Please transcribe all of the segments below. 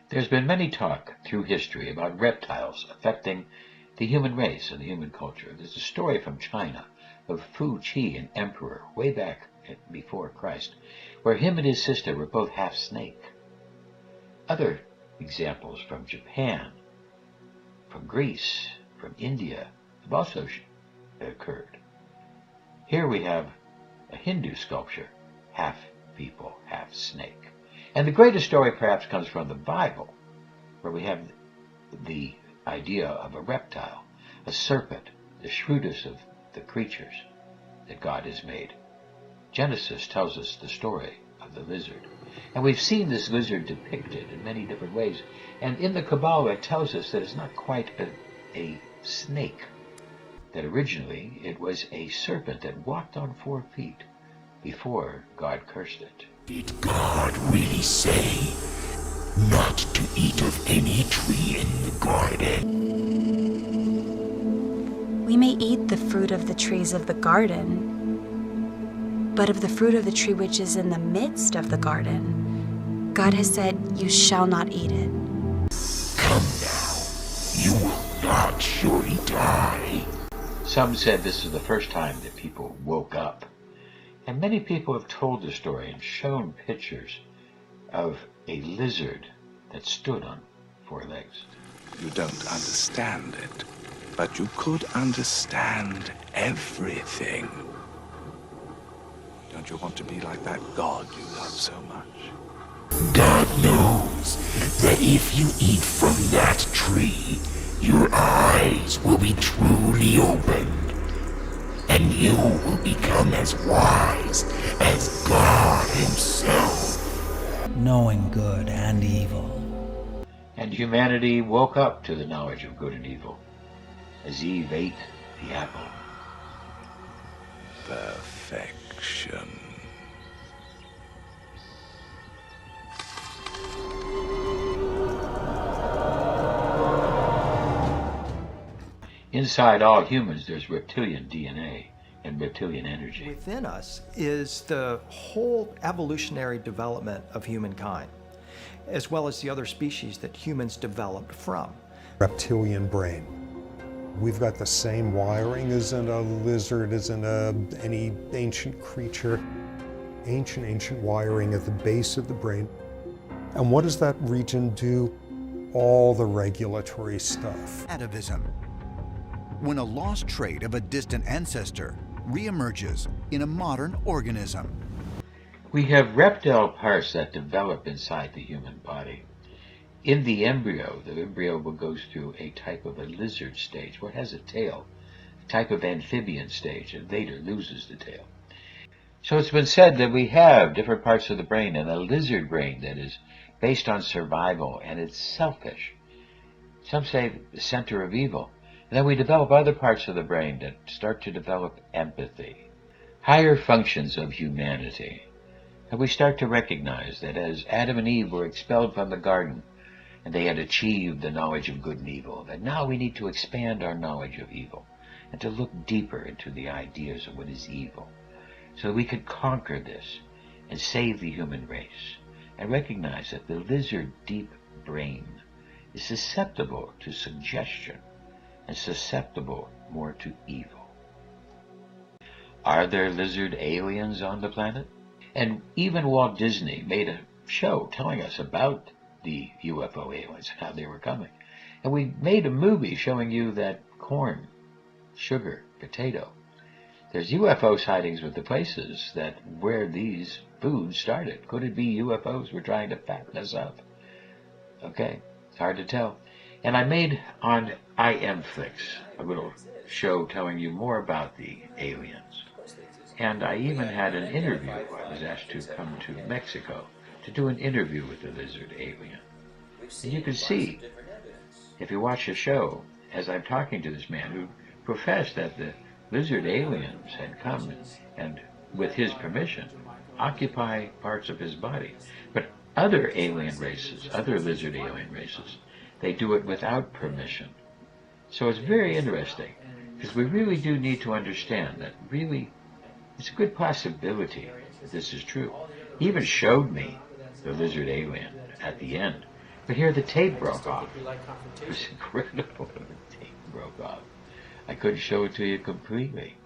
There's been many talk through history about reptiles affecting the human race and the human culture. There's a story from China of Fu Qi, an emperor, way back before Christ, where him and his sister were both half snake. Other examples from Japan, from Greece, from India have also occurred. Here we have a Hindu sculpture, half people, half snake. And the greatest story perhaps comes from the Bible, where we have the idea of a reptile, a serpent, the shrewdest of the creatures that God has made. Genesis tells us the story of the lizard. And we've seen this lizard depicted in many different ways. And in the Kabbalah it tells us that it's not quite a snake, that originally it was a serpent that walked on 4 feet before God cursed it. Did God really say not to eat of any tree in the garden? We may eat the fruit of the trees of the garden, but of the fruit of the tree which is in the midst of the garden, God has said, you shall not eat it. Come now, you will not surely die. Some said this is the first time that people woke up. And many people have told the story and shown pictures of a lizard that stood on 4 legs. You don't understand it, but you could understand everything. Don't you want to be like that God you love so much? God knows that if you eat from that tree, your eyes will be truly opened, and you will become as wise as God himself. Knowing good and evil. And humanity woke up to the knowledge of good and evil as Eve ate the apple. Perfection. Inside all humans, there's reptilian DNA and reptilian energy. Within us is the whole evolutionary development of humankind, as well as the other species that humans developed from. Reptilian brain. We've got the same wiring as in a lizard, as in any ancient creature. Ancient wiring at the base of the brain. And what does that region do? All the regulatory stuff. Atavism. When a lost trait of a distant ancestor reemerges in a modern organism. We have reptile parts that develop inside the human body. In the embryo goes through a type of a lizard stage where it has a tail, a type of amphibian stage, and later loses the tail. So it's been said that we have different parts of the brain, and a lizard brain that is based on survival, and it's selfish. Some say the center of evil. And then we develop other parts of the brain that start to develop empathy, higher functions of humanity. And we start to recognize that as Adam and Eve were expelled from the garden, and they had achieved the knowledge of good and evil, that now we need to expand our knowledge of evil and to look deeper into the ideas of what is evil, so that we could conquer this and save the human race, and recognize that the lizard deep brain is susceptible to suggestion and susceptible more to evil. Are there lizard aliens on the planet? And even Walt Disney made a show telling us about the UFO aliens, how they were coming. And we made a movie showing you that corn, sugar, potato. There's UFO sightings with the places that where these foods started. Could it be UFOs were trying to fatten us up? Okay, it's hard to tell. And I made on IMFlix a little show telling you more about the aliens. And I even had an interview. I was asked to come to Mexico to do an interview with the lizard alien. And you can see, if you watch the show, as I'm talking to this man who professed that the lizard aliens had come and, with his permission, occupy parts of his body. But other alien races, other lizard alien races, they do it without permission. So it's very interesting, because we really do need to understand that really it's a good possibility that this is true. He even showed me the lizard alien at the end, But here the tape broke off. We like It confrontation. was incredible. The tape broke off. I couldn't show it to you completely.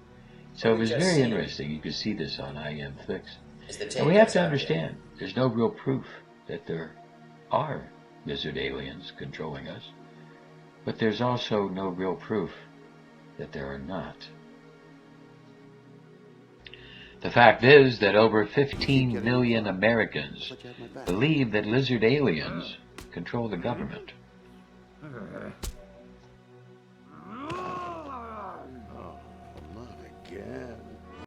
So it was very interesting. You could see this on IM Flicks. And we have to understand, there's no real proof that there are lizard aliens controlling us. But there's also no real proof that there are not. The fact is that over 15 million Americans believe that lizard aliens control the government.